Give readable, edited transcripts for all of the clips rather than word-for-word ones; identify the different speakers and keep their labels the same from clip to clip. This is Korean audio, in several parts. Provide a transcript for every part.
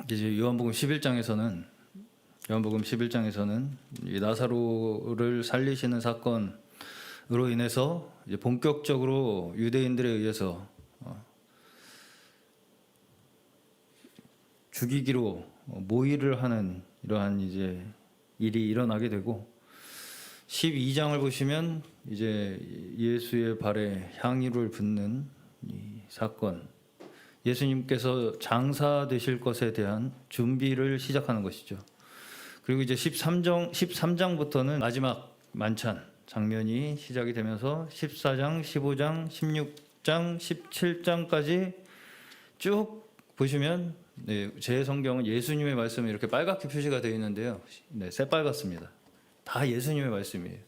Speaker 1: 이제 요한복음 11장에서는 이 나사로를 살리시는 사건으로 인해서 이제 본격적으로 유대인들에 의해서 죽이기로 모의를 하는 이러한 이제 일이 일어나게 되고, 12장을 보시면 이제 예수의 발에 향유를 붓는 이 사건, 예수님께서 장사 되실 것에 대한 준비를 시작하는 것이죠. 그리고 이제 13장부터는 마지막 만찬 장면이 시작이 되면서 14장, 15장, 16장, 17장까지 쭉 보시면, 제 성경은 예수님의 말씀이 이렇게 빨갛게 표시가 되어 있는데요. 새빨갛습니다. 다 예수님의 말씀이에요.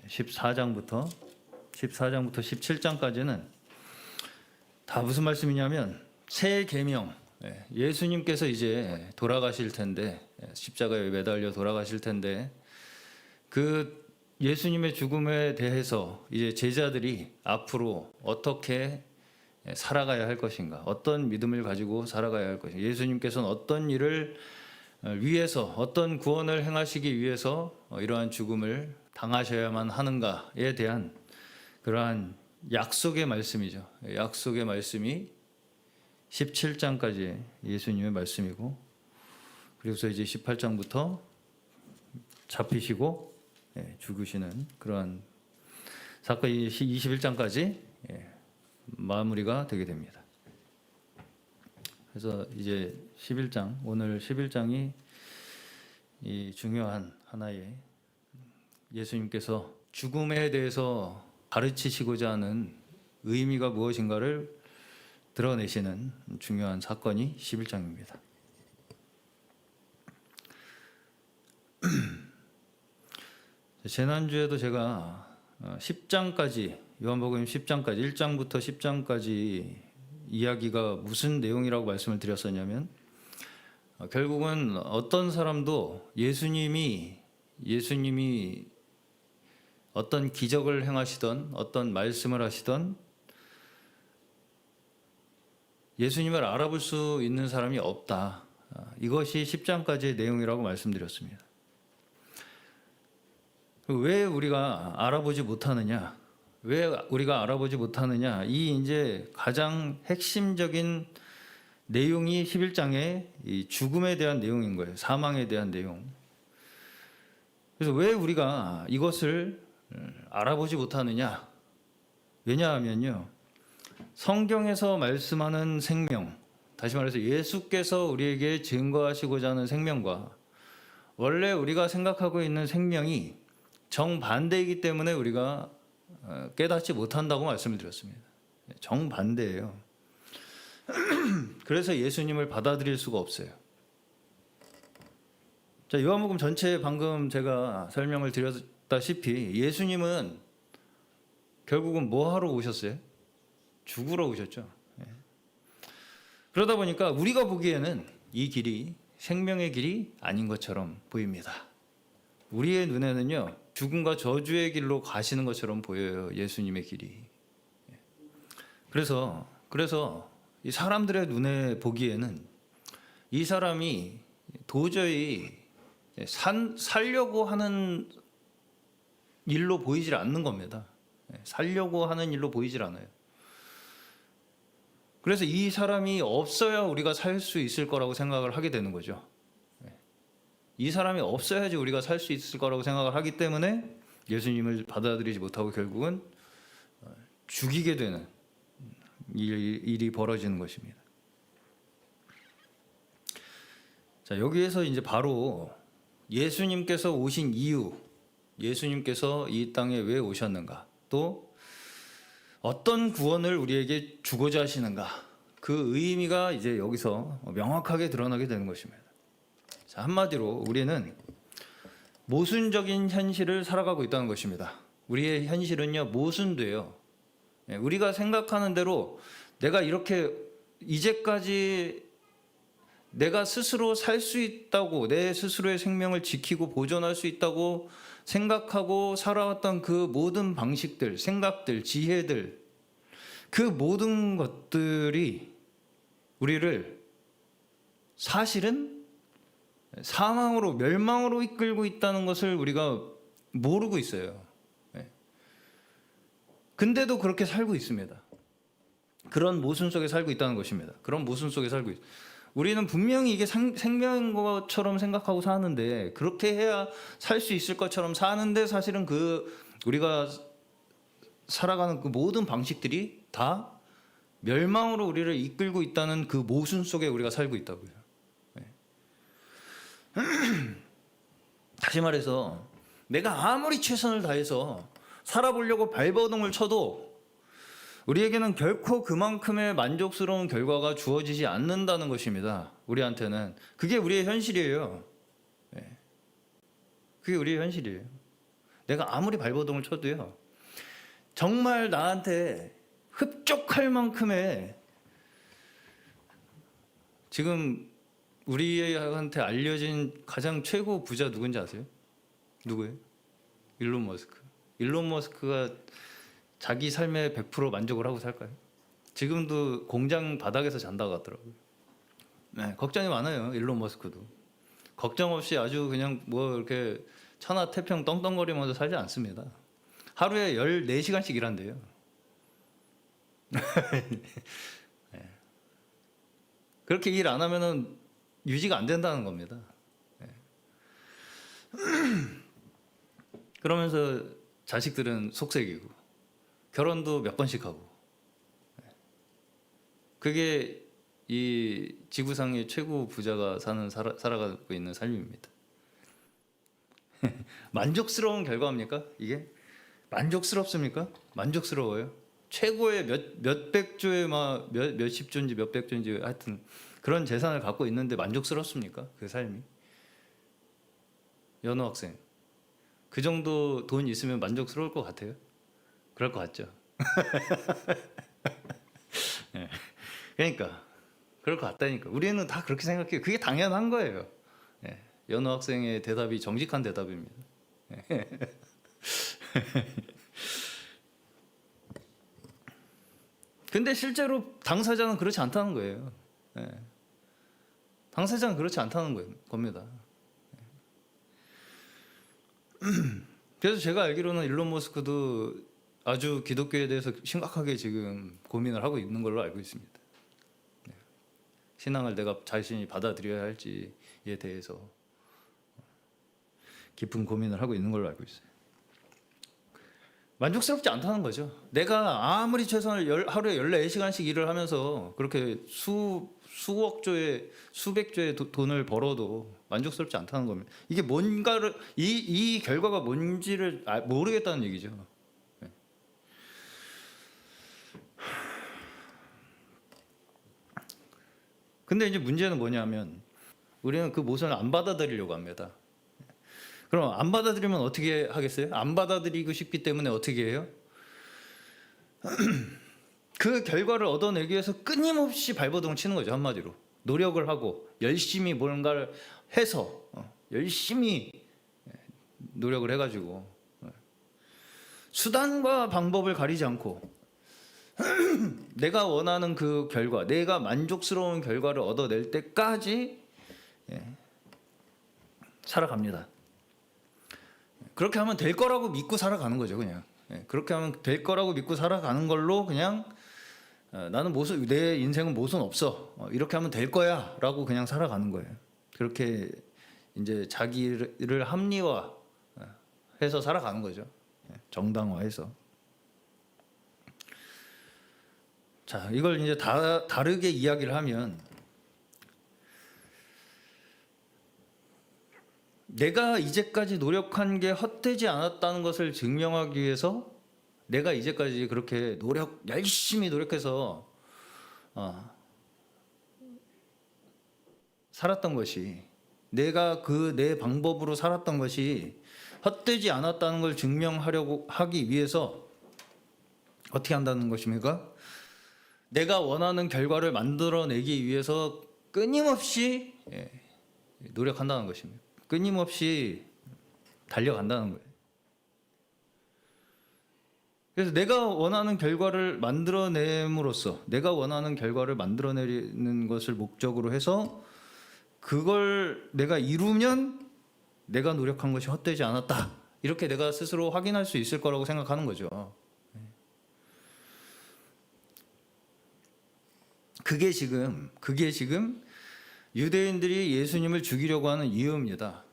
Speaker 1: 14장부터 17장까지는 다 무슨 말씀이냐면 새 계명, 예수님께서 이제 돌아가실 텐데, 십자가에 매달려 돌아가실 텐데, 그 예수님의 죽음에 대해서 이제 제자들이 앞으로 어떻게 살아가야 할 것인가, 어떤 믿음을 가지고 살아가야 할 것인가, 예수님께서는 어떤 일을 위해서, 어떤 구원을 행하시기 위해서 이러한 죽음을 당하셔야만 하는가에 대한 그러한 약속의 말씀이죠. 약속의 말씀이 17장까지 예수님의 말씀이고, 그래서 이제 18장부터 잡히시고 죽으시는 그러한 사건이 21장까지 마무리가 되게 됩니다. 그래서 이제 11장, 오늘 11장이 이 중요한 하나의 예수님께서 죽음에 대해서 가르치시고자 하는 의미가 무엇인가를 드러내시는 중요한 사건이 11장입니다. 지난주에도 제가 10장까지, 요한복음 10장까지, 1장부터 10장까지 이야기가 무슨 내용이라고 말씀을 드렸었냐면, 결국은 어떤 사람도 예수님이 어떤 기적을 행하시던, 어떤 말씀을 하시던, 예수님을 알아볼 수 있는 사람이 없다. 이것이 10장까지의 내용이라고 말씀드렸습니다. 왜 우리가 알아보지 못하느냐? 이 이제 가장 핵심적인 내용이 11장의 이 죽음에 대한 내용인 거예요. 사망에 대한 내용. 그래서 왜 우리가 이것을 알아보지 못하느냐? 왜냐하면요, 성경에서 말씀하는 생명, 다시 말해서 예수께서 우리에게 증거하시고자 하는 생명과 원래 우리가 생각하고 있는 생명이 정반대이기 때문에 우리가 깨닫지 못한다고 말씀을 드렸습니다. 정반대예요. 그래서 예수님을 받아들일 수가 없어요. 자, 요한복음 전체에 방금 제가 설명을 드렸다시피 예수님은 결국은 뭐 하러 오셨어요? 죽으러 오셨죠. 그러다 보니까 우리가 보기에는 이 길이 생명의 길이 아닌 것처럼 보입니다. 우리의 눈에는요, 죽음과 저주의 길로 가시는 것처럼 보여요, 예수님의 길이. 그래서 이 사람들의 눈에 보기에는 이 사람이 도저히 살려고 하는 일로 보이질 않는 겁니다. 살려고 하는 일로 보이질 않아요. 그래서 이 사람이 없어야 우리가 살 수 있을 거라고 생각을 하게 되는 거죠. 이 사람이 없어야지 우리가 살 수 있을 거라고 생각을 하기 때문에 예수님을 받아들이지 못하고 결국은 죽이게 되는 일이 벌어지는 것입니다. 자, 여기에서 이제 바로 예수님께서 오신 이유, 예수님께서 이 땅에 왜 오셨는가, 또 어떤 구원을 우리에게 주고자 하시는가, 그 의미가 이제 여기서 명확하게 드러나게 되는 것입니다. 자, 한마디로 우리는 모순적인 현실을 살아가고 있다는 것입니다. 우리의 현실은요, 모순돼요. 우리가 생각하는 대로 내가 이렇게 이제까지 내가 스스로 살 수 있다고, 내 스스로의 생명을 지키고 보존할 수 있다고 생각하고 살아왔던 그 모든 방식들, 생각들, 지혜들, 그 모든 것들이 우리를 사실은 사망으로 멸망으로 이끌고 있다는 것을 우리가 모르고 있어요. 근데도 그렇게 살고 있습니다. 그런 모순 속에 살고 있다는 것입니다. 그런 모순 속에 살고 있어요. 우리는 분명히 이게 생명인 것처럼 생각하고 사는데, 그렇게 해야 살 수 있을 것처럼 사는데, 사실은 우리가 살아가는 그 모든 방식들이 다 멸망으로 우리를 이끌고 있다는 그 모순 속에 우리가 살고 있다고요. 다시 말해서 내가 아무리 최선을 다해서 살아보려고 발버둥을 쳐도 우리에게는 결코 그만큼의 만족스러운 결과가 주어지지 않는다는 것입니다. 우리한테는 그게 우리의 현실이에요. 그게 우리의 현실이에요. 내가 아무리 발버둥을 쳐도요, 정말 나한테 흡족할 만큼의, 지금 우리한테 알려진 가장 최고 부자 누군지 아세요? 누구예요? 일론 머스크. 일론 머스크가 자기 삶에 100% 만족을 하고 살까요? 지금도 공장 바닥에서 잔다고 하더라고요. 걱정이 많아요. 일론 머스크도. 걱정 없이 아주 그냥 뭐 이렇게 천하태평 떵떵거리면서 살지 않습니다. 하루에 14시간씩 일한대요. 그렇게 일 안 하면은 유지가 안 된다는 겁니다. 그러면서 자식들은 속색이고 결혼도 몇 번씩 하고, 그게 이 지구상의 최고 부자가 살아가고 있는 삶입니다. 만족스러운 결과입니까? 이게 만족스럽습니까? 만족스러워요. 최고의 몇백조의 몇십 조인지 몇백 조인지 하여튼 그런 재산을 갖고 있는데 만족스럽습니까? 그 삶이. 연호 학생, 그 정도 돈 있으면 만족스러울 것 같아요? 그럴 것 같죠. 그러니까 그럴 것 같다니까. 우리는 다 그렇게 생각해요. 그게 당연한 거예요. 연호 학생의 대답이 정직한 대답입니다. 근데 실제로 당사자는 그렇지 않다는 거예요. 당사자는 그렇지 않다는 겁니다. 그래서 제가 알기로는 일론 머스크도 아주 기독교에 대해서 심각하게 지금 고민을 하고 있는 걸로 알고 있습니다. 신앙을 내가 자신이 받아들여야 할지에 대해서 깊은 고민을 하고 있는 걸로 알고 있어요. 만족스럽지 않다는 거죠. 내가 아무리 최선을 하루에 14시간씩 일을 하면서 그렇게 수억 조의 수백 조의 돈을 벌어도 만족스럽지 않다는 겁니다. 이게 뭔가를 이 결과가 뭔지를 모르겠다는 얘기죠. 근데 이제 문제는 뭐냐면 우리는 그 모순을 안 받아들이려고 합니다. 그럼 안 받아들이면 어떻게 하겠어요? 안 받아들이고 싶기 때문에 어떻게 해요? 그 결과를 얻어내기 위해서 끊임없이 발버둥을 치는 거죠. 한마디로 노력을 하고 열심히 뭔가를 해서 열심히 노력을 해가지고 수단과 방법을 가리지 않고 내가 원하는 그 결과, 내가 만족스러운 결과를 얻어낼 때까지 살아갑니다. 그렇게 하면 될 거라고 믿고 살아가는 거죠. 그냥 그렇게 하면 될 거라고 믿고 살아가는 걸로 그냥 나는 내 인생은 모순 없어, 이렇게 하면 될 거야 라고 그냥 살아가는 거예요. 그렇게 이제 자기를 합리화해서 살아가는 거죠. 정당화해서. 자, 이걸 이제 다르게 이야기를 하면 내가 이제까지 노력한 게 헛되지 않았다는 것을 증명하기 위해서 내가 이제까지 그렇게 열심히 노력해서 살았던 것이, 내가 내 방법으로 살았던 것이 헛되지 않았다는 걸 증명하려고 하기 위해서 어떻게 한다는 것입니까? 내가 원하는 결과를 만들어내기 위해서 끊임없이 노력한다는 것입니다. 끊임없이 달려간다는 거예요. 그래서 내가 원하는 결과를 만들어내는 것을 목적으로 해서 그걸 내가 이루면 내가 노력한 것이 헛되지 않았다. 이렇게 내가 스스로 확인할 수 있을 거라고 생각하는 거죠. 그게 지금 유대인들이 예수님을 죽이려고 하는 이유입니다.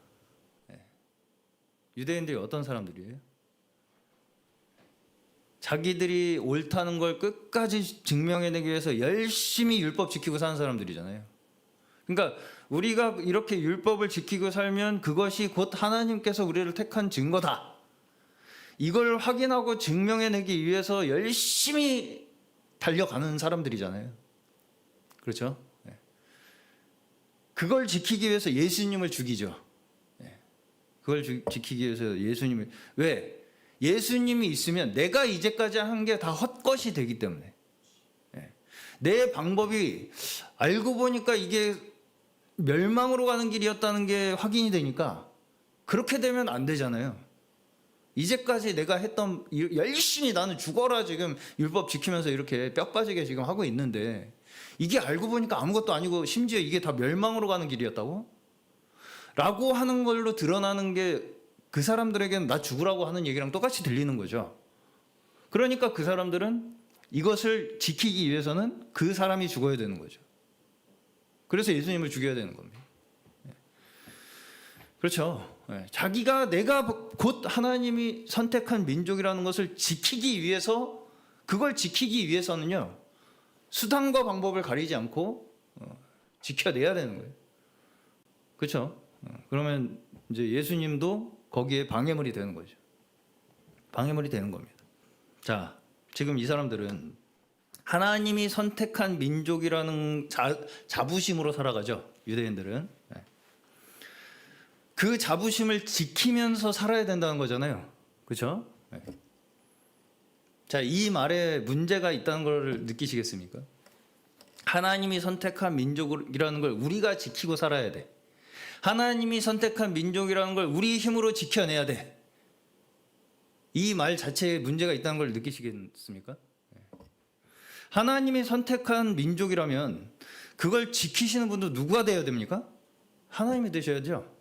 Speaker 1: 유대인들이 어떤 사람들이에요? 자기들이 옳다는 걸 끝까지 증명해내기 위해서 열심히 율법 지키고 사는 사람들이잖아요. 그러니까 우리가 이렇게 율법을 지키고 살면 그것이 곧 하나님께서 우리를 택한 증거다. 이걸 확인하고 증명해내기 위해서 열심히 달려가는 사람들이잖아요. 그렇죠? 그걸 지키기 위해서 예수님을 죽이죠. 그걸 지키기 위해서 예수님을, 왜? 예수님이 있으면 내가 이제까지 한 게 다 헛것이 되기 때문에, 내 방법이 알고 보니까 이게 멸망으로 가는 길이었다는 게 확인이 되니까 그렇게 되면 안 되잖아요. 이제까지 내가 했던, 열심히 나는 죽어라 지금 율법 지키면서 이렇게 뼈 빠지게 지금 하고 있는데 이게 알고 보니까 아무것도 아니고 심지어 이게 다 멸망으로 가는 길이었다고? 라고 하는 걸로 드러나는 게 그 사람들에게는 나 죽으라고 하는 얘기랑 똑같이 들리는 거죠. 그러니까 그 사람들은 이것을 지키기 위해서는 그 사람이 죽어야 되는 거죠. 그래서 예수님을 죽여야 되는 겁니다. 그렇죠. 자기가 내가 곧 하나님이 선택한 민족이라는 것을 지키기 위해서, 그걸 지키기 위해서는요, 수단과 방법을 가리지 않고 지켜내야 되는 거예요. 그렇죠. 그러면 이제 예수님도 거기에 방해물이 되는 거죠. 방해물이 되는 겁니다. 자, 지금 이 사람들은 하나님이 선택한 민족이라는 자부심으로 살아가죠. 유대인들은. 그 자부심을 지키면서 살아야 된다는 거잖아요. 그렇죠? 자, 이 말에 문제가 있다는 걸 느끼시겠습니까? 하나님이 선택한 민족이라는 걸 우리가 지키고 살아야 돼. 하나님이 선택한 민족이라는 걸 우리 힘으로 지켜내야 돼. 이 말 자체에 문제가 있다는 걸 느끼시겠습니까? 하나님이 선택한 민족이라면 그걸 지키시는 분도 누가 되어야 됩니까? 하나님이 되셔야죠.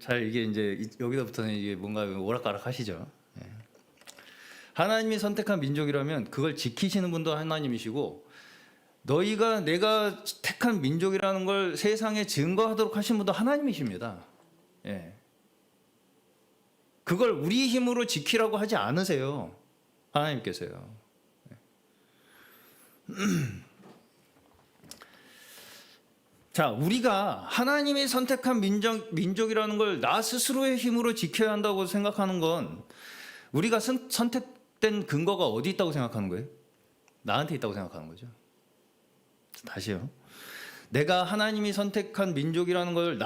Speaker 1: 잘 이게 이제 여기서부터는 이게 뭔가 오락가락 하시죠. 하나님이 선택한 민족이라면 그걸 지키시는 분도 하나님이시고, 너희가 내가 택한 민족이라는 걸 세상에 증거하도록 하신 분도 하나님이십니다. 그걸 우리 힘으로 지키라고 하지 않으세요. 하나님께서요. 자, 우리가 하나님이 선택한 민족이라는 걸 나 스스로의 힘으로 지켜야 한다고 생각하는 건, 우리가 선택된 근거가 어디 있다고 생각하는 거예요? 나한테 있다고 생각하는 거죠. 다시요. 내가 하나님이 선택한 민족이라는 걸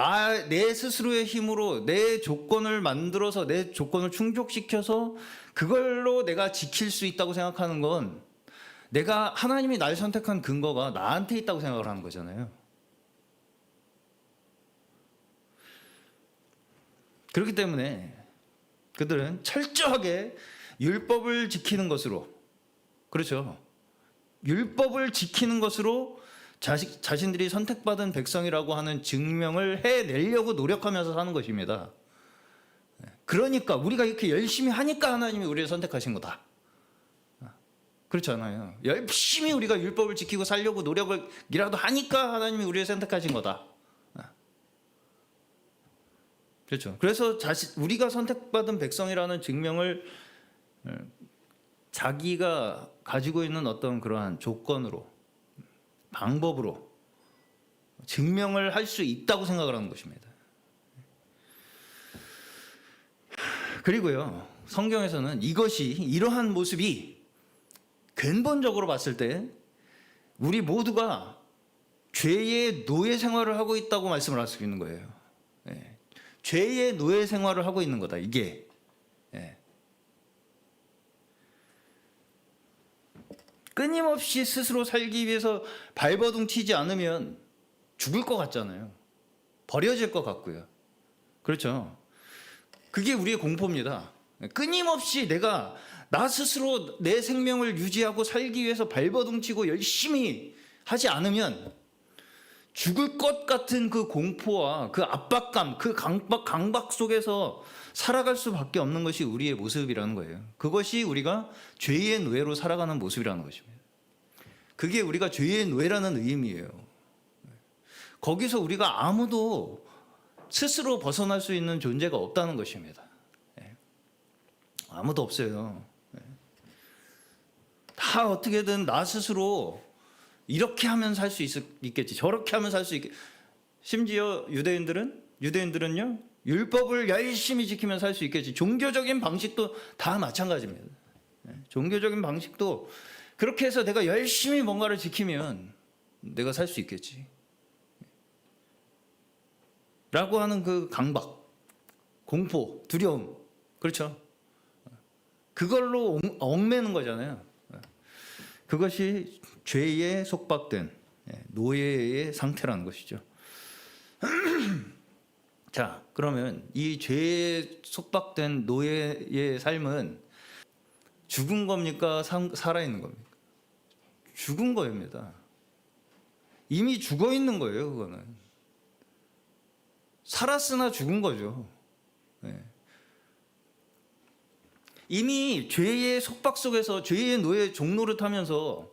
Speaker 1: 내 스스로의 힘으로 내 조건을 만들어서, 내 조건을 충족시켜서 그걸로 내가 지킬 수 있다고 생각하는 건, 내가 하나님이 날 선택한 근거가 나한테 있다고 생각을 하는 거잖아요. 그렇기 때문에 그들은 철저하게 율법을 지키는 것으로, 그렇죠, 율법을 지키는 것으로 자신들이 선택받은 백성이라고 하는 증명을 해내려고 노력하면서 사는 것입니다. 그러니까 우리가 이렇게 열심히 하니까 하나님이 우리를 선택하신 거다. 그렇잖아요. 열심히 우리가 율법을 지키고 살려고 노력을이라도 하니까 하나님이 우리를 선택하신 거다. 그렇죠. 그래서 우리가 선택받은 백성이라는 증명을 자기가 가지고 있는 어떤 그러한 조건으로, 방법으로 증명을 할 수 있다고 생각을 하는 것입니다. 그리고요, 성경에서는 이러한 모습이 근본적으로 봤을 때 우리 모두가 죄의 노예 생활을 하고 있다고 말씀을 할 수 있는 거예요. 죄의 노예 생활을 하고 있는 거다, 이게. 끊임없이 스스로 살기 위해서 발버둥 치지 않으면 죽을 것 같잖아요. 버려질 것 같고요. 그렇죠. 그게 우리의 공포입니다. 끊임없이 나 스스로 내 생명을 유지하고 살기 위해서 발버둥 치고 열심히 하지 않으면 죽을 것 같은 그 공포와 그 압박감, 그 강박 속에서 살아갈 수밖에 없는 것이 우리의 모습이라는 거예요. 그것이 우리가 죄의 노예로 살아가는 모습이라는 것입니다. 그게 우리가 죄의 노예라는 의미예요. 거기서 우리가 아무도 스스로 벗어날 수 있는 존재가 없다는 것입니다. 아무도 없어요. 다 어떻게든 나 스스로 이렇게 하면 살 수 있겠지, 저렇게 하면 살 수 있겠지. 심지어 유대인들은요, 율법을 열심히 지키면 살 수 있겠지. 종교적인 방식도 다 마찬가지입니다. 종교적인 방식도 그렇게 해서 내가 열심히 뭔가를 지키면 내가 살 수 있겠지 라고 하는 그 강박, 공포, 두려움, 그렇죠? 그걸로 얽매는 거잖아요. 그것이 죄에 속박된 노예의 상태라는 것이죠. 자, 그러면 이 죄에 속박된 노예의 삶은 죽은 겁니까? 살아있는 겁니까? 죽은 겁니다. 이미 죽어 있는 거예요, 그거는. 살았으나 죽은 거죠. 이미 죄의 속박 속에서 죄의 노예 종노릇하면서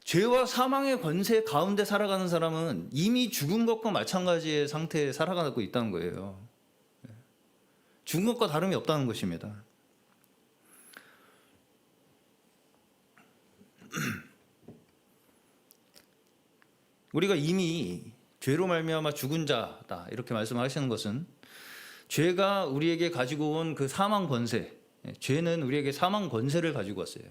Speaker 1: 죄와 사망의 권세 가운데 살아가는 사람은 이미 죽은 것과 마찬가지의 상태에 살아가고 있다는 거예요. 죽은 것과 다름이 없다는 것입니다. 우리가 이미 죄로 말미암아 죽은 자다 이렇게 말씀하시는 것은 죄가 우리에게 가지고 온 그 사망 권세, 죄는 우리에게 사망 권세를 가지고 왔어요.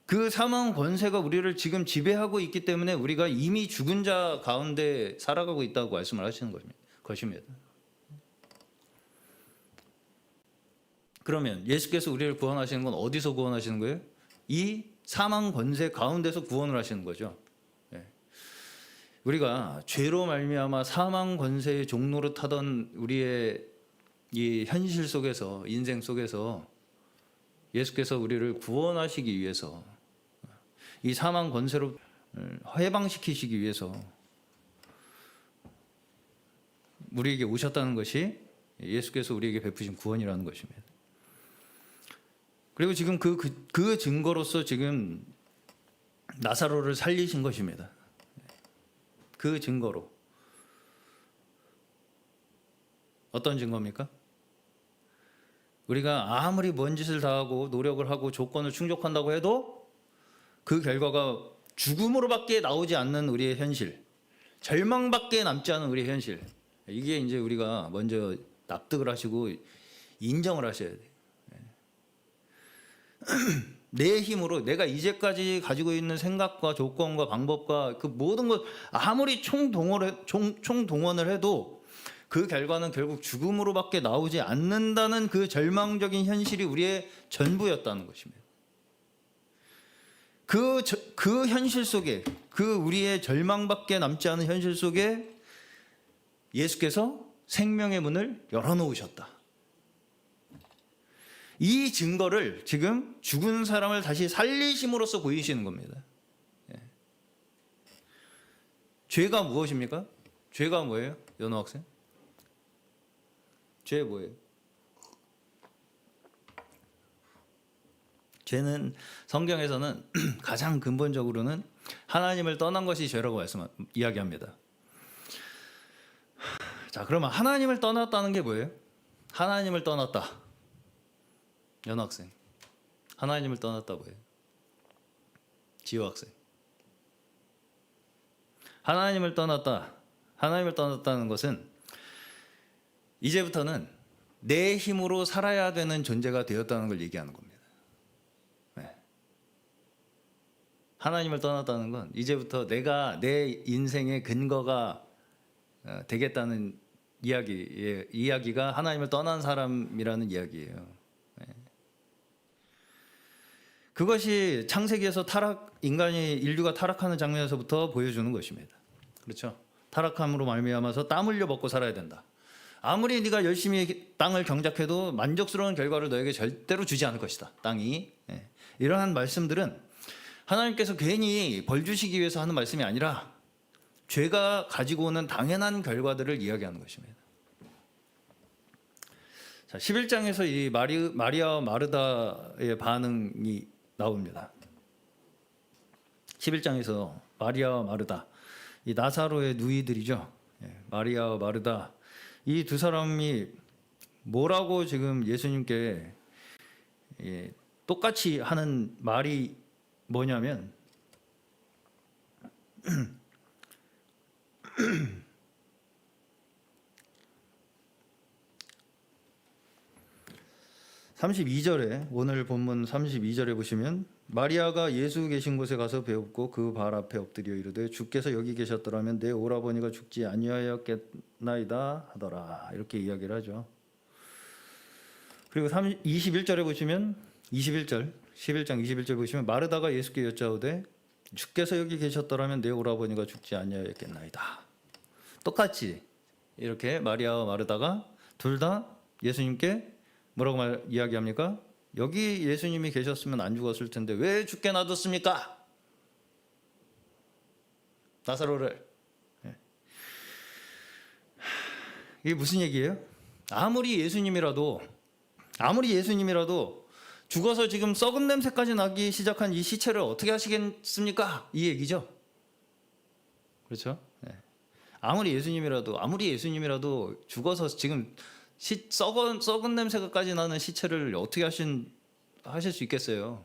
Speaker 1: 그 사망 권세가 우리를 지금 지배하고 있기 때문에 우리가 이미 죽은 자 가운데 살아가고 있다고 말씀을 하시는 것입니다. 그러면 예수께서 우리를 구원하시는 건 어디서 구원하시는 거예요? 이 사망 권세 가운데서 구원을 하시는 거죠. 우리가 죄로 말미암아 사망 권세의 종로를 타던 우리의 이 현실 속에서, 인생 속에서 예수께서 우리를 구원하시기 위해서, 이 사망 권세로 해방시키시기 위해서 우리에게 오셨다는 것이 예수께서 우리에게 베푸신 구원이라는 것입니다. 그리고 지금 그 증거로서 지금 나사로를 살리신 것입니다. 그 증거로. 어떤 증거입니까? 우리가 아무리 먼 짓을 다하고 노력을 하고 조건을 충족한다고 해도 그 결과가 죽음으로밖에 나오지 않는 우리의 현실, 절망밖에 남지 않은 우리의 현실, 이게 이제 우리가 먼저 납득을 하시고 인정을 하셔야 돼요. 내 힘으로 내가 이제까지 가지고 있는 생각과 조건과 방법과 그 모든 것 아무리 총동원을 해도 그 결과는 결국 죽음으로밖에 나오지 않는다는 그 절망적인 현실이 우리의 전부였다는 것입니다. 그 현실 속에, 그 우리의 절망밖에 남지 않은 현실 속에 예수께서 생명의 문을 열어놓으셨다. 이 증거를 지금 죽은 사람을 다시 살리심으로써 보이시는 겁니다. 죄가 무엇입니까? 죄가 뭐예요? 연호 학생? 죄 뭐예요? 죄는 성경에서는 가장 근본적으로는 하나님을 떠난 것이 죄라고 이야기합니다. 자, 그러면 하나님을 떠났다는 게 뭐예요? 하나님을 떠났다. 연호 학생, 하나님을 떠났다 뭐예요? 지호 학생, 하나님을 떠났다는 것은 이제부터는 내 힘으로 살아야 되는 존재가 되었다는 걸 얘기하는 겁니다. 하나님을 떠났다는 건 이제부터 내가 내 인생의 근거가 되겠다는 이야기가 하나님을 떠난 사람이라는 이야기예요. 그것이 창세기에서 인류가 타락하는 장면에서부터 보여주는 것입니다. 그렇죠? 타락함으로 말미암아서 땀 흘려 먹고 살아야 된다. 아무리 네가 열심히 땅을 경작해도 만족스러운 결과를 너에게 절대로 주지 않을 것이다. 땅이. 이러한 말씀들은 하나님께서 괜히 벌 주시기 위해서 하는 말씀이 아니라 죄가 가지고 오는 당연한 결과들을 이야기하는 것입니다. 자, 11장에서 이 마리아와 마르다의 반응이 나옵니다. 11장에서 마리아와 마르다, 이 나사로의 누이들이죠. 마리아와 마르다, 이 두 사람이 뭐라고 지금 예수님께 똑같이 하는 말이 뭐냐면 (32절에) 오늘 본문 32절에 보시면 마리아가 예수 계신 곳에 가서 배웁고 그 발 앞에 엎드려 이르되 주께서 여기 계셨더라면 내 오라버니가 죽지 아니하였겠나이다 하더라. 이렇게 이야기를 하죠. 그리고 21절에 보시면 11장 21절 보시면 마르다가 예수께 여짜오되 주께서 여기 계셨더라면 내 오라버니가 죽지 아니하였겠나이다. 똑같이 이렇게 마리아와 마르다가 둘 다 예수님께 뭐라고 이야기합니까? 여기 예수님이 계셨으면 안 죽었을 텐데 왜 죽게 놔뒀습니까? 나사로를. 이게 무슨 얘기예요? 아무리 예수님이라도 죽어서 지금 썩은 냄새까지 나기 시작한 이 시체를 어떻게 하시겠습니까? 이 얘기죠. 그렇죠? 아무리 예수님이라도 죽어서 지금 썩은 냄새까지 나는 시체를 어떻게 하실 수 있겠어요?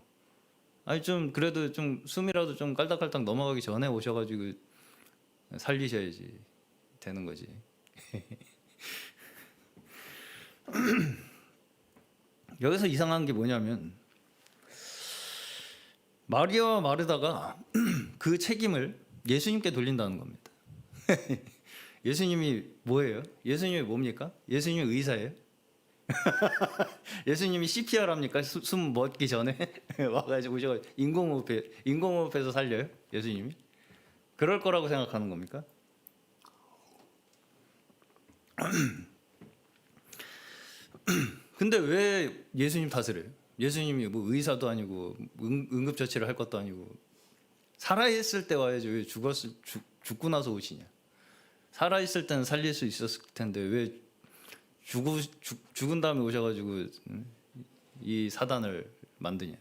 Speaker 1: 아니 좀 그래도 좀 숨이라도 좀 깔딱깔딱 넘어가기 전에 오셔가지고 살리셔야지 되는 거지. 여기서 이상한 게 뭐냐면 마리아와 마르다가 그 책임을 예수님께 돌린다는 겁니다. 예수님이 뭐예요? 예수님이 뭡니까? 예수님이 의사예요? 예수님이 CPR 합니까? 숨 멎기 전에 와가지고 인공호흡해서 살려요? 예수님이? 그럴 거라고 생각하는 겁니까? 근데 왜 예수님 탓을 해요? 예수님이 뭐 의사도 아니고 응급처치를 할 것도 아니고 살아있을 때 와야지 왜 죽고 나서 오시냐? 살아있을 때는 살릴 수 있었을 텐데 왜 죽은 다음에 오셔가지고 이 사단을 만드냐?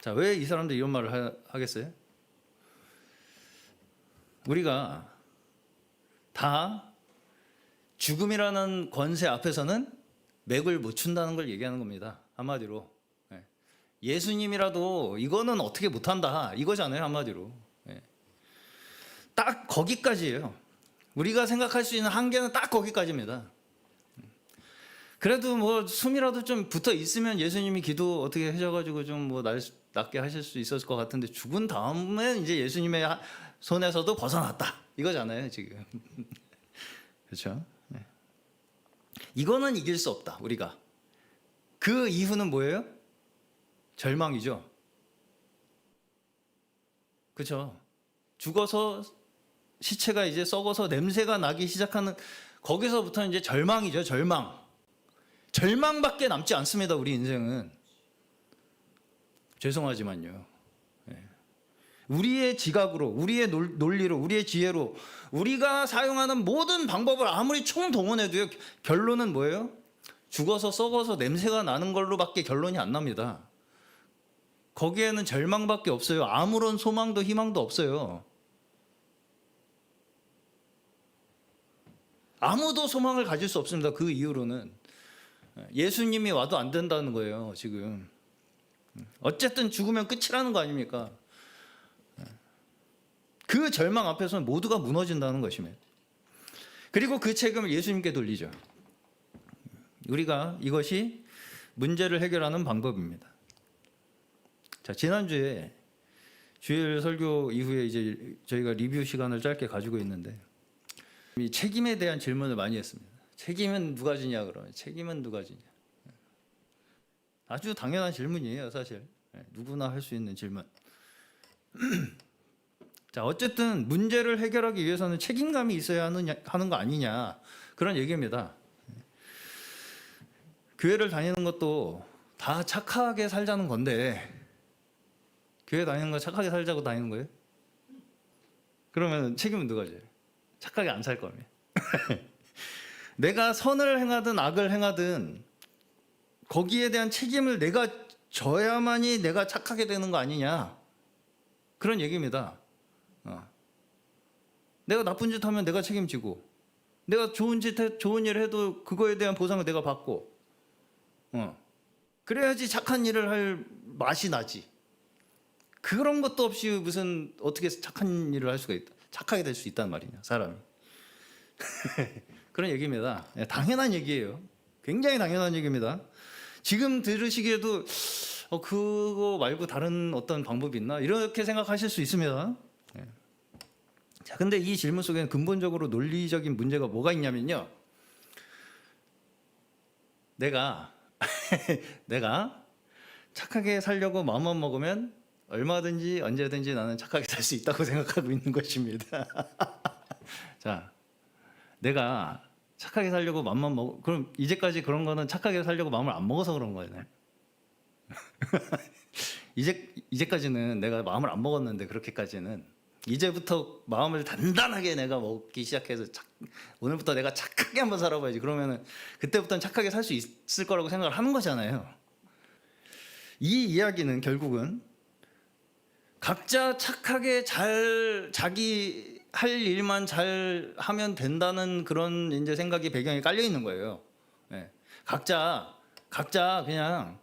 Speaker 1: 자, 왜 이 사람들이 이런 말을 하겠어요? 우리가 다 죽음이라는 권세 앞에서는 맥을 못 춘다는 걸 얘기하는 겁니다. 한마디로 예수님이라도 이거는 어떻게 못한다 이거잖아요. 한마디로 딱 거기까지예요. 우리가 생각할 수 있는 한계는 딱 거기까지입니다. 그래도 뭐 숨이라도 좀 붙어 있으면 예수님이 기도 어떻게 하셔가지고 좀 뭐 낫게 하실 수 있었을 것 같은데 죽은 다음에 이제 예수님의 손에서도 벗어났다 이거잖아요 지금. 그렇죠? 이거는 이길 수 없다 우리가. 그 이후는 뭐예요? 절망이죠. 그렇죠? 죽어서 시체가 이제 썩어서 냄새가 나기 시작하는 거기서부터 이제 절망이죠. 절망밖에 남지 않습니다. 우리 인생은. 죄송하지만요. 우리의 지각으로, 우리의 논리로, 우리의 지혜로 우리가 사용하는 모든 방법을 아무리 총동원해도요. 결론은 뭐예요? 죽어서 썩어서 냄새가 나는 걸로밖에 결론이 안 납니다. 거기에는 절망밖에 없어요. 아무런 소망도 희망도 없어요. 아무도 소망을 가질 수 없습니다. 그 이후로는 예수님이 와도 안 된다는 거예요. 지금 어쨌든 죽으면 끝이라는 거 아닙니까? 그 절망 앞에서는 모두가 무너진다는 것이며 그리고 그 책임을 예수님께 돌리죠. 우리가 이것이 문제를 해결하는 방법입니다. 자, 지난주에 주일 설교 이후에 이제 저희가 리뷰 시간을 짧게 가지고 있는데 이 책임에 대한 질문을 많이 했습니다. 책임은 누가 지냐 그러면 책임은 누가 지냐. 아주 당연한 질문이에요, 사실. 누구나 할 수 있는 질문. 자, 어쨌든 문제를 해결하기 위해서는 책임감이 있어야 하는 거 아니냐 그런 얘기입니다. 교회를 다니는 것도 다 착하게 살자는 건데 교회 다니는 거 착하게 살자고 다니는 거예요? 그러면 책임은 누가 져요? 착하게 안 살 거면. 내가 선을 행하든 악을 행하든 거기에 대한 책임을 내가 져야만이 내가 착하게 되는 거 아니냐, 그런 얘기입니다. 내가 나쁜 짓 하면 내가 책임지고, 내가 좋은 일 해도 그거에 대한 보상을 내가 받고, 그래야지 착한 일을 할 맛이 나지. 그런 것도 없이 무슨 어떻게 착한 일을 할 수가 있다, 착하게 될 수 있단 말이냐, 사람이. 그런 얘기입니다. 당연한 얘기예요. 굉장히 당연한 얘기입니다. 지금 들으시기에도 그거 말고 다른 어떤 방법이 있나, 이렇게 생각하실 수 있습니다. 자, 근데 이 질문 속에는 근본적으로 논리적인 문제가 뭐가 있냐면요, 내가 착하게 살려고 마음만 먹으면 얼마든지 언제든지 나는 착하게 살 수 있다고 생각하고 있는 것입니다. 자, 내가 착하게 살려고 마음만 먹, 그럼 이제까지 그런 거는 착하게 살려고 마음을 안 먹어서 그런 거잖아요. 이제까지는 내가 마음을 안 먹었는데, 그렇게까지는 이제부터 마음을 단단하게 내가 먹기 시작해서 오늘부터 내가 착하게 한번 살아봐야지, 그러면은 그때부터는 착하게 살 수 있을 거라고 생각을 하는 거잖아요. 이 이야기는 결국은 각자 착하게 잘 자기 할 일만 잘 하면 된다는 그런 이제 생각이 배경에 깔려 있는 거예요. 각자 그냥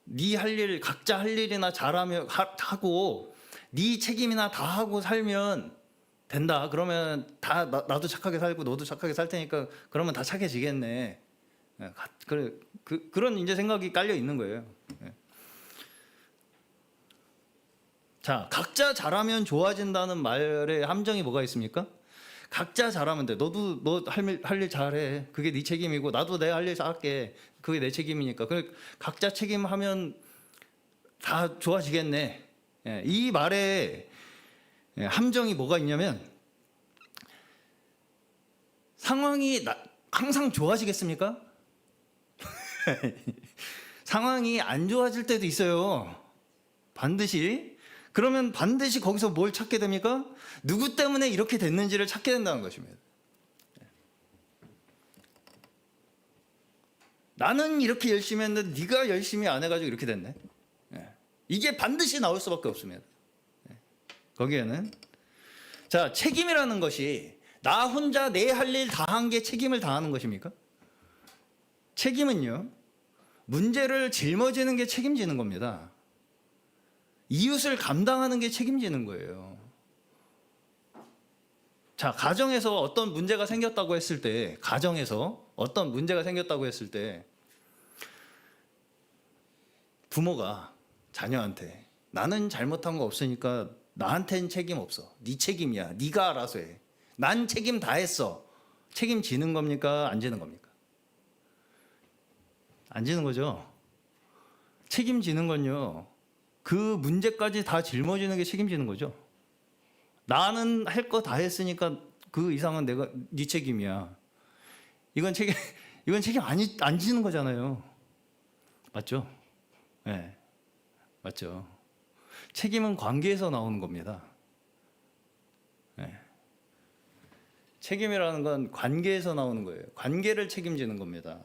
Speaker 1: 네 할 일, 각자 할 일이나 잘하면 하고 네 책임이나 다 하고 살면 된다. 그러면 다 나도 착하게 살고 너도 착하게 살 테니까 그러면 다 착해지겠네. 그런 이제 생각이 깔려 있는 거예요. 자, 각자 잘하면 좋아진다는 말에 함정이 뭐가 있습니까? 각자 잘하면 돼. 너도 너 할 일 잘해. 그게 네 책임이고 나도 내 할 일 잘할게. 그게 내 책임이니까. 각자 책임하면 다 좋아지겠네. 이 말에 함정이 뭐가 있냐면, 상황이 항상 좋아지겠습니까? 상황이 안 좋아질 때도 있어요. 반드시. 그러면 반드시 거기서 뭘 찾게 됩니까? 누구 때문에 이렇게 됐는지를 찾게 된다는 것입니다. 나는 이렇게 열심히 했는데 네가 열심히 안 해가지고 이렇게 됐네. 이게 반드시 나올 수밖에 없습니다. 거기에는 자, 책임이라는 것이 나 혼자 내 할 일 다 한 게 책임을 다하는 것입니까? 책임은요, 문제를 짊어지는 게 책임지는 겁니다. 이웃을 감당하는 게 책임지는 거예요. 자, 가정에서 어떤 문제가 생겼다고 했을 때, 부모가 자녀한테 나는 잘못한 거 없으니까 나한텐 책임 없어. 네 책임이야. 네가 알아서 해. 난 책임 다 했어. 책임지는 겁니까? 안 지는 겁니까? 안 지는 거죠. 책임지는 건요, 그 문제까지 다 짊어지는 게 책임지는 거죠. 나는 할 거 다 했으니까 그 이상은 네 책임이야. 이건 책임 안 지는 거잖아요. 맞죠? 네, 맞죠. 책임은 관계에서 나오는 겁니다. 책임이라는 건 관계에서 나오는 거예요. 관계를 책임지는 겁니다.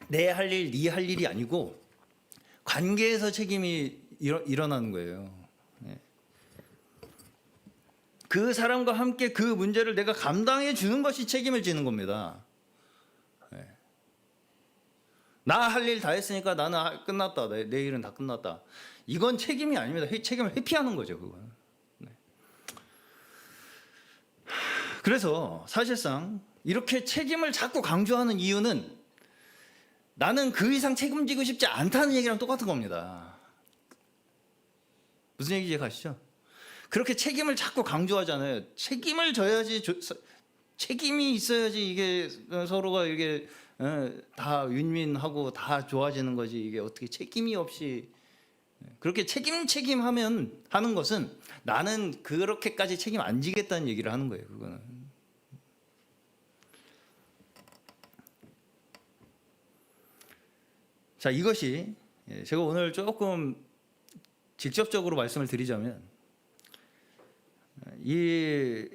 Speaker 1: 내 할 일, 네 할 일이 아니고 관계에서 책임이 일어나는 거예요. 그 사람과 함께 그 문제를 내가 감당해 주는 것이 책임을 지는 겁니다. 나 할 일 다 했으니까 나는 끝났다. 내 일은 다 끝났다. 이건 책임이 아닙니다. 책임을 회피하는 거죠, 그건. 그래서 사실상 이렇게 책임을 자꾸 강조하는 이유는 나는 그 이상 책임지고 싶지 않다는 얘기랑 똑같은 겁니다. 무슨 얘기인지 가시죠? 그렇게 책임을 자꾸 강조하잖아요. 책임을 져야지, 책임이 있어야지 이게 서로가 이게 다 윈윈하고 다 좋아지는 거지. 이게 어떻게 책임이 없이, 그렇게 책임하면 하는 것은 나는 그렇게까지 책임 안 지겠다는 얘기를 하는 거예요. 그거는. 자, 이것이 제가 오늘 조금 직접적으로 말씀을 드리자면 이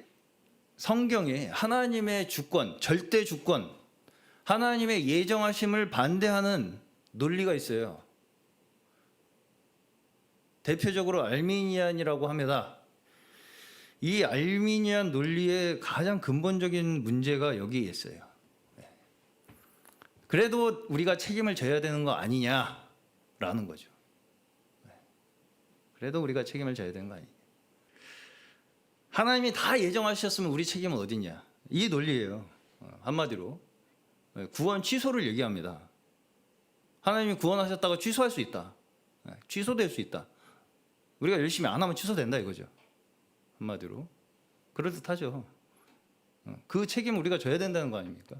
Speaker 1: 성경에 하나님의 주권, 절대 주권, 하나님의 예정하심을 반대하는 논리가 있어요. 대표적으로 알미니안이라고 합니다. 이 알미니안 논리의 가장 근본적인 문제가 여기에 있어요. 그래도 우리가 책임을 져야 되는 거 아니냐라는 거죠. 그래도 우리가 책임을 져야 되는 거 아니냐. 하나님이 다 예정하셨으면 우리 책임은 어딨냐. 이 논리예요. 한마디로 구원 취소를 얘기합니다. 하나님이 구원하셨다가 취소할 수 있다. 취소될 수 있다. 우리가 열심히 안 하면 취소된다 이거죠. 한마디로 그럴듯하죠. 그 책임을 우리가 져야 된다는 거 아닙니까?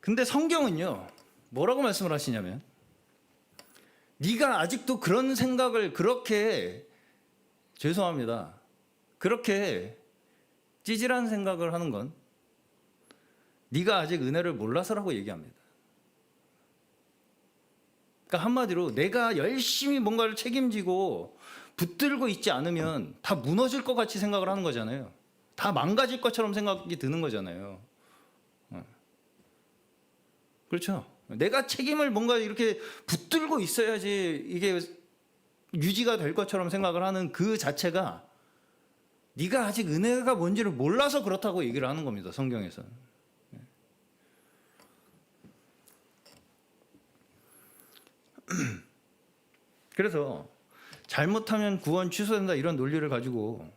Speaker 1: 근데 성경은요, 뭐라고 말씀을 하시냐면, 네가 아직도 그런 생각을 그렇게, 죄송합니다, 그렇게 찌질한 생각을 하는 건 네가 아직 은혜를 몰라서라고 얘기합니다. 그러니까 한마디로 내가 열심히 뭔가를 책임지고 붙들고 있지 않으면 다 무너질 것 같이 생각을 하는 거잖아요. 다 망가질 것처럼 생각이 드는 거잖아요. 그렇죠? 내가 책임을 뭔가 이렇게 붙들고 있어야지 이게 유지가 될 것처럼 생각을 하는 그 자체가 네가 아직 은혜가 뭔지를 몰라서 그렇다고 얘기를 하는 겁니다. 성경에서는. 그래서 잘못하면 구원 취소된다 이런 논리를 가지고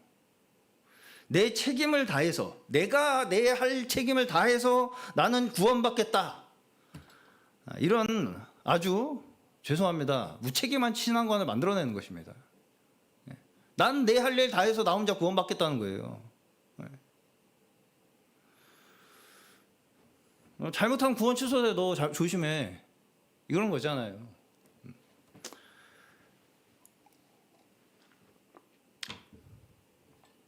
Speaker 1: 내 책임을 다해서, 내가 내 할 책임을 다해서 나는 구원받겠다, 이런 아주, 죄송합니다, 무책임한 신앙관을 만들어내는 것입니다. 난 내 할 일 다해서 나 혼자 구원받겠다는 거예요. 잘못하면 구원 취소돼, 너 조심해, 이런 거잖아요.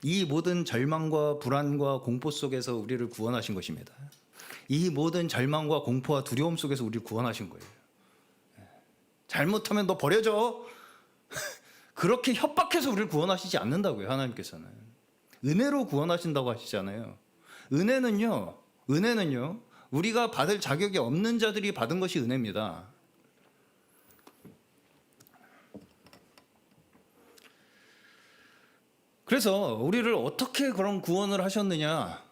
Speaker 1: 이 모든 절망과 불안과 공포 속에서 우리를 구원하신 것입니다. 이 모든 절망과 공포와 두려움 속에서 우리를 구원하신 거예요. 잘못하면 너 버려져. 그렇게 협박해서 우리를 구원하시지 않는다고요. 하나님께서는 은혜로 구원하신다고 하시잖아요. 은혜는요 우리가 받을 자격이 없는 자들이 받은 것이 은혜입니다. 그래서 우리를 어떻게 그런 구원을 하셨느냐,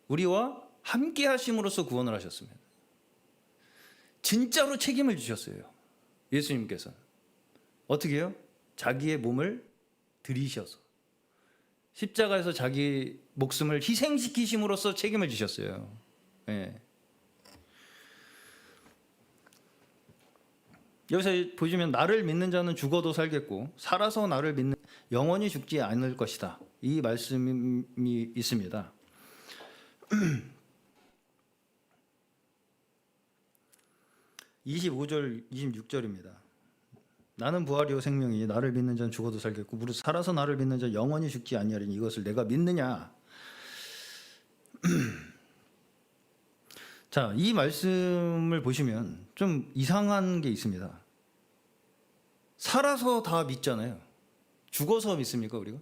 Speaker 1: 우리와 함께 하심으로써 구원을 하셨습니다. 진짜로 책임을 지셨어요. 예수님께서 어떻게 해요? 자기의 몸을 들이셔서 십자가에서 자기 목숨을 희생시키심으로써 책임을 지셨어요. 네. 여기서 보시면 나를 믿는 자는 죽어도 살겠고 살아서 나를 믿는 영원히 죽지 않을 것이다, 이 말씀이 있습니다. 25절 26절입니다. 나는 부활이요 생명이 나를 믿는 자는 죽어도 살겠고 무릇 살아서 나를 믿는 자는 영원히 죽지 아니하리니 이것을 내가 믿느냐. 자, 이 말씀을 보시면 좀 이상한 게 있습니다. 살아서 다 믿잖아요. 죽어서 믿습니까, 우리가?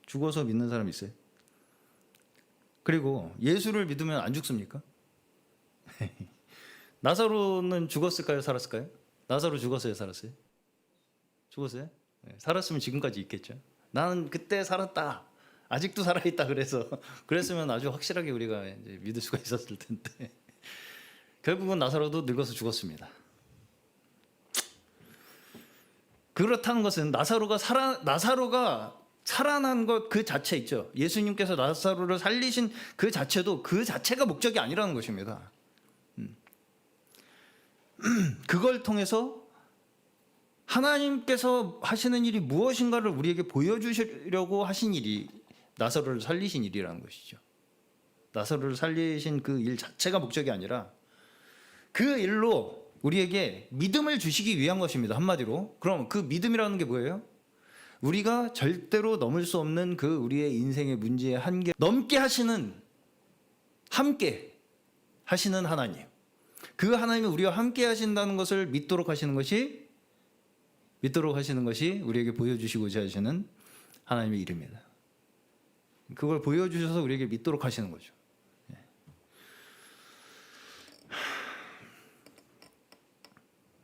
Speaker 1: 죽어서 믿는 사람 있어요? 그리고 예수를 믿으면 안 죽습니까? 나사로는 죽었을까요, 살았을까요? 나사로 죽었어요, 살았어요? 죽었어요? 네, 살았으면 지금까지 있겠죠. 나는 그때 살았다, 아직도 살아있다, 그랬으면 아주 확실하게 우리가 이제 믿을 수가 있었을 텐데 결국은 나사로도 늙어서 죽었습니다. 그렇다는 것은 나사로가 살아난 것 그 자체 있죠. 예수님께서 나사로를 살리신 그 자체도 그 자체가 목적이 아니라는 것입니다. 그걸 통해서 하나님께서 하시는 일이 무엇인가를 우리에게 보여주시려고 하신 일이 나사로를 살리신 일이라는 것이죠. 나사로를 살리신 그 일 자체가 목적이 아니라 그 일로 우리에게 믿음을 주시기 위한 것입니다. 한마디로. 그럼 그 믿음이라는 게 뭐예요? 우리가 절대로 넘을 수 없는 그 우리의 인생의 문제의 한계 넘게 하시는, 함께 하시는 하나님, 그 하나님이 우리와 함께 하신다는 것을 믿도록 하시는 것이 우리에게 보여주시고자 하시는 하나님의 일입니다. 그걸 보여주셔서 우리에게 믿도록 하시는 거죠.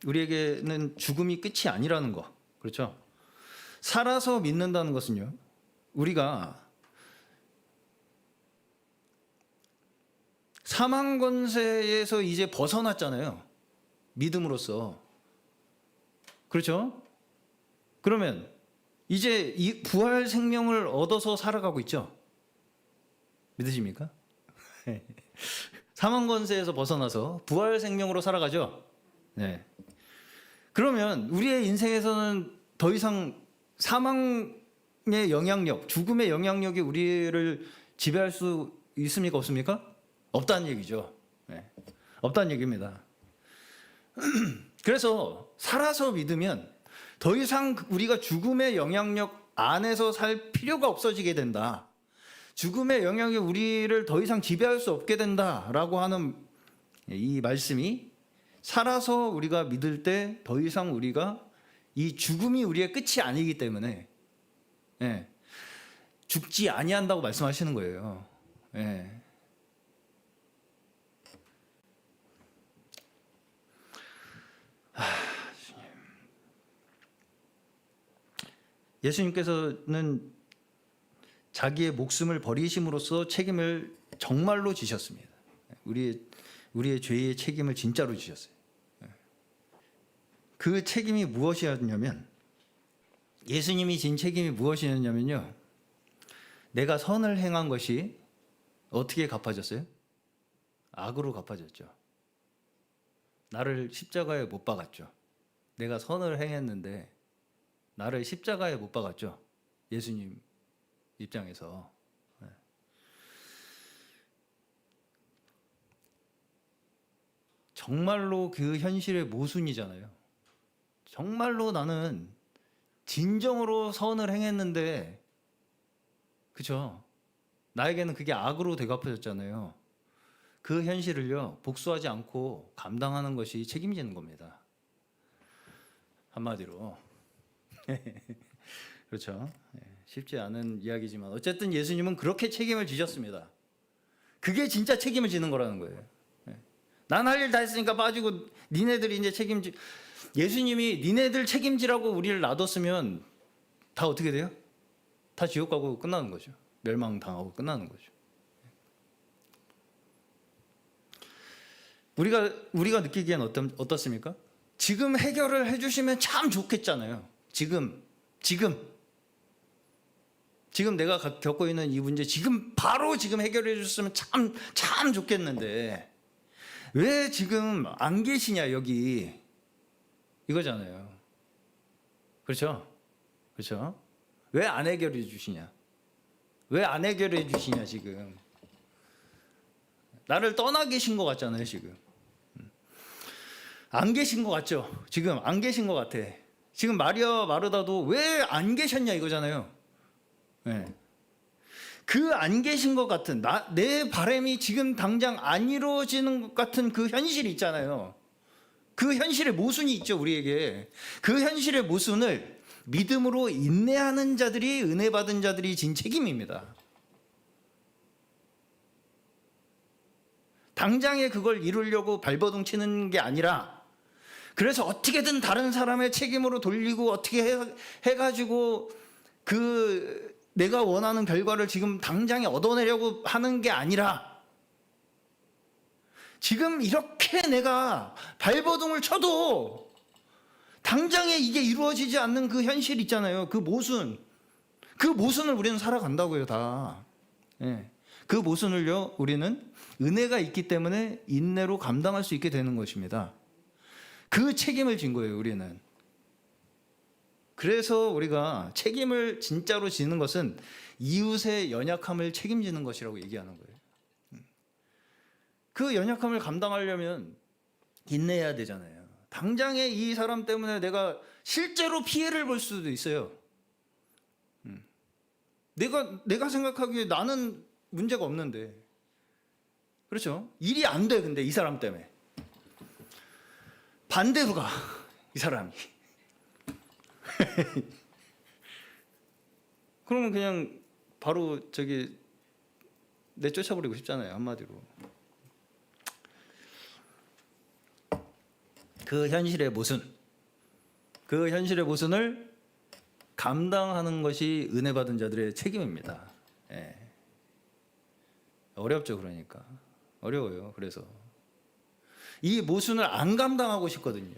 Speaker 1: 우리에게는 죽음이 끝이 아니라는 거, 그렇죠? 살아서 믿는다는 것은요, 우리가 사망 권세에서 이제 벗어났잖아요. 믿음으로써. 그렇죠? 그러면 이제 이 부활 생명을 얻어서 살아가고 있죠. 믿으십니까? 사망 권세에서 벗어나서 부활 생명으로 살아가죠. 네. 그러면 우리의 인생에서는 더 이상 사망의 영향력, 죽음의 영향력이 우리를 지배할 수 있습니까? 없습니까? 없다는 얘기죠. 네. 없다는 얘기입니다. 그래서 살아서 믿으면 더 이상 우리가 죽음의 영향력 안에서 살 필요가 없어지게 된다. 죽음의 영향이 우리를 더 이상 지배할 수 없게 된다라고 하는 이 말씀이 살아서 우리가 믿을 때 더 이상 우리가 이 죽음이 우리의 끝이 아니기 때문에 죽지 아니한다고 말씀하시는 거예요. 예수님께서는 자기의 목숨을 버리심으로써 책임을 정말로 지셨습니다. 우리의 죄의 책임을 진짜로 지셨어요. 그 책임이 무엇이었냐면, 예수님이 진 책임이 무엇이었냐면요, 내가 선을 행한 것이 어떻게 갚아졌어요? 악으로 갚아졌죠. 나를 십자가에 못 박았죠. 내가 선을 행했는데 나를 십자가에 못 박았죠. 예수님 입장에서. 정말로 그 현실의 모순이잖아요. 정말로 나는 진정으로 선을 행했는데, 그렇죠? 나에게는 그게 악으로 되갚아졌잖아요. 그 현실을요, 복수하지 않고 감당하는 것이 책임지는 겁니다. 한마디로. 그렇죠? 쉽지 않은 이야기지만 어쨌든 예수님은 그렇게 책임을 지셨습니다. 그게 진짜 책임을 지는 거라는 거예요. 난 할 일 다 했으니까 빠지고 니네들이 이제 책임지. 예수님이 니네들 책임지라고 우리를 놔뒀으면 다 어떻게 돼요? 다 지옥 가고 끝나는 거죠. 멸망당하고 끝나는 거죠. 우리가 느끼기엔 어떻습니까? 지금 해결을 해주시면 참 좋겠잖아요. 지금 내가 겪고 있는 이 문제 바로 지금 해결해 주셨으면 참 좋겠는데 왜 지금 안 계시냐 여기, 이거잖아요. 그렇죠? 왜 안 해결해 주시냐? 왜 안 해결해 주시냐? 지금 나를 떠나 계신 것 같잖아요. 지금 안 계신 것 같죠? 지금 안 계신 것 같아. 지금 마리아 마르다도 왜 안 계셨냐 이거잖아요. 그 안 계신 것 같은 내 바람이 지금 당장 안 이루어지는 것 같은 그 현실이 있잖아요. 그 현실의 모순이 있죠. 우리에게 그 현실의 모순을 믿음으로 인내하는 자들이, 은혜 받은 자들이 진 책임입니다. 당장에 그걸 이루려고 발버둥 치는 게 아니라, 그래서 어떻게든 다른 사람의 책임으로 돌리고 어떻게 해가지고 내가 원하는 결과를 지금 당장에 얻어내려고 하는 게 아니라, 지금 이렇게 내가 발버둥을 쳐도 당장에 이게 이루어지지 않는 그 현실 있잖아요. 그 모순을 우리는 살아간다고요, 다. 그 모순을요, 우리는 은혜가 있기 때문에 인내로 감당할 수 있게 되는 것입니다. 그 책임을 진 거예요, 우리는. 그래서 우리가 책임을 진짜로 지는 것은 이웃의 연약함을 책임지는 것이라고 얘기하는 거예요. 그 연약함을 감당하려면 인내해야 되잖아요. 당장에 이 사람 때문에 내가 실제로 피해를 볼 수도 있어요. 내가 생각하기에 나는 문제가 없는데, 그렇죠? 일이 안 돼. 근데 이 사람 때문에 반대로 가, 이 사람이. 그러면 그냥 바로 저기 내쫓아버리고 싶잖아요, 한마디로. 그 현실의 모순을 감당하는 것이 은혜 받은 자들의 책임입니다. 예. 어렵죠, 그러니까. 어려워요. 그래서 이 모순을 안 감당하고 싶거든요.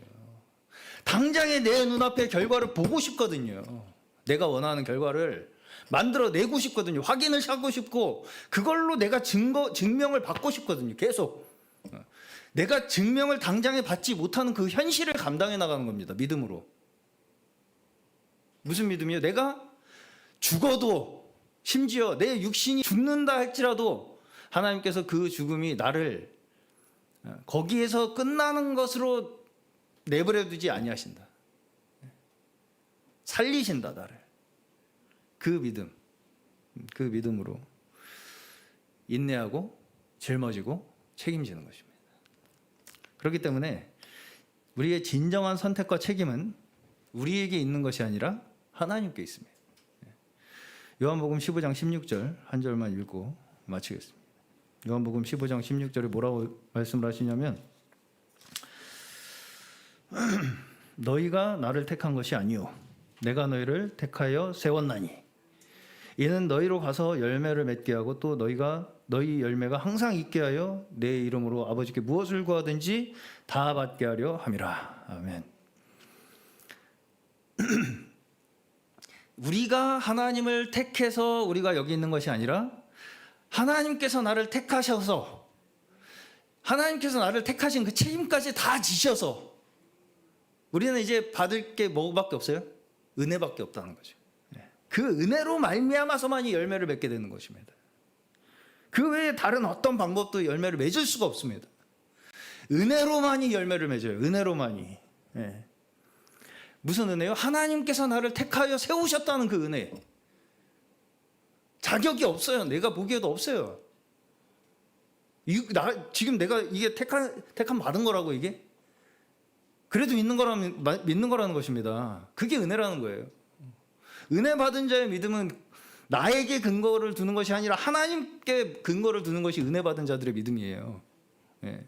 Speaker 1: 당장에 내 눈앞에 결과를 보고 싶거든요. 내가 원하는 결과를 만들어내고 싶거든요. 확인을 하고 싶고 그걸로 내가 증명을 받고 싶거든요. 계속. 내가 증명을 당장에 받지 못하는 그 현실을 감당해 나가는 겁니다. 믿음으로. 무슨 믿음이요? 내가 죽어도, 심지어 내 육신이 죽는다 할지라도 하나님께서 그 죽음이 나를 거기에서 끝나는 것으로 내버려 두지 아니하신다. 살리신다, 나를. 그 믿음으로 인내하고 짊어지고 책임지는 것입니다. 그렇기 때문에 우리의 진정한 선택과 책임은 우리에게 있는 것이 아니라 하나님께 있습니다. 요한복음 15장 16절 한 절만 읽고 마치겠습니다. 요한복음 15장 16절에 뭐라고 말씀을 하시냐면, 너희가 나를 택한 것이 아니요 내가 너희를 택하여 세웠나니 이는 너희로 가서 열매를 맺게 하고 또 너희 열매가 항상 있게 하여 내 이름으로 아버지께 무엇을 구하든지 다 받게 하려 함이라. 아멘. 우리가 하나님을 택해서 우리가 여기 있는 것이 아니라 하나님께서 나를 택하셔서, 하나님께서 나를 택하신 그 책임까지 다 지셔서 우리는 이제 받을 게 뭐밖에 없어요? 은혜밖에 없다는 거죠. 그 은혜로 말미암아서만이 열매를 맺게 되는 것입니다. 그 외에 다른 어떤 방법도 열매를 맺을 수가 없습니다. 은혜로만이 열매를 맺어요. 은혜로만이. 예. 무슨 은혜요? 하나님께서 나를 택하여 세우셨다는 그 은혜. 자격이 없어요. 내가 보기에도 없어요. 지금 내가 이게 택함 받은 거라고, 이게? 그래도 믿는 거라는 것입니다. 그게 은혜라는 거예요. 은혜 받은 자의 믿음은 나에게 근거를 두는 것이 아니라 하나님께 근거를 두는 것이 은혜 받은 자들의 믿음이에요. 예.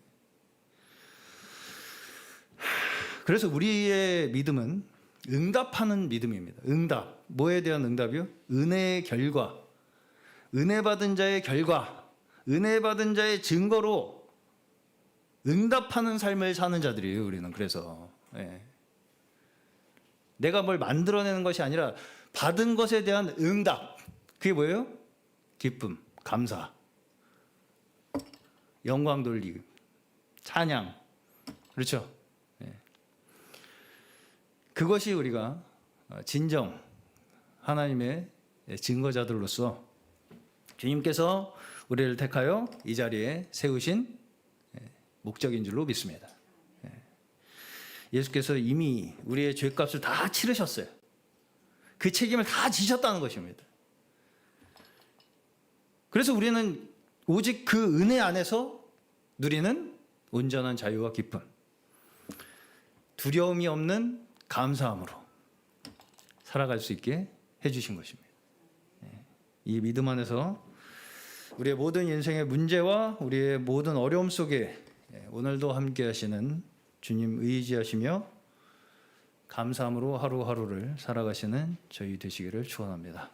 Speaker 1: 그래서 우리의 믿음은 응답하는 믿음입니다. 응답. 뭐에 대한 응답이요? 은혜의 결과. 은혜 받은 자의 결과. 은혜 받은 자의 증거로 응답하는 삶을 사는 자들이에요, 우리는. 그래서 내가 뭘 만들어내는 것이 아니라 받은 것에 대한 응답. 그게 뭐예요? 기쁨, 감사, 영광 돌리기, 찬양. 그렇죠? 그것이 우리가 진정 하나님의 증거자들로서 주님께서 우리를 택하여 이 자리에 세우신 목적인 줄로 믿습니다. 예수께서 이미 우리의 죄값을 다 치르셨어요. 그 책임을 다 지셨다는 것입니다. 그래서 우리는 오직 그 은혜 안에서 누리는 온전한 자유와 기쁨, 두려움이 없는 감사함으로 살아갈 수 있게 해주신 것입니다. 이 믿음 안에서 우리의 모든 인생의 문제와 우리의 모든 어려움 속에 오늘도 함께 하시는 주님 의지하시며 감사함으로 하루하루를 살아가시는 저희 되시기를 축원합니다.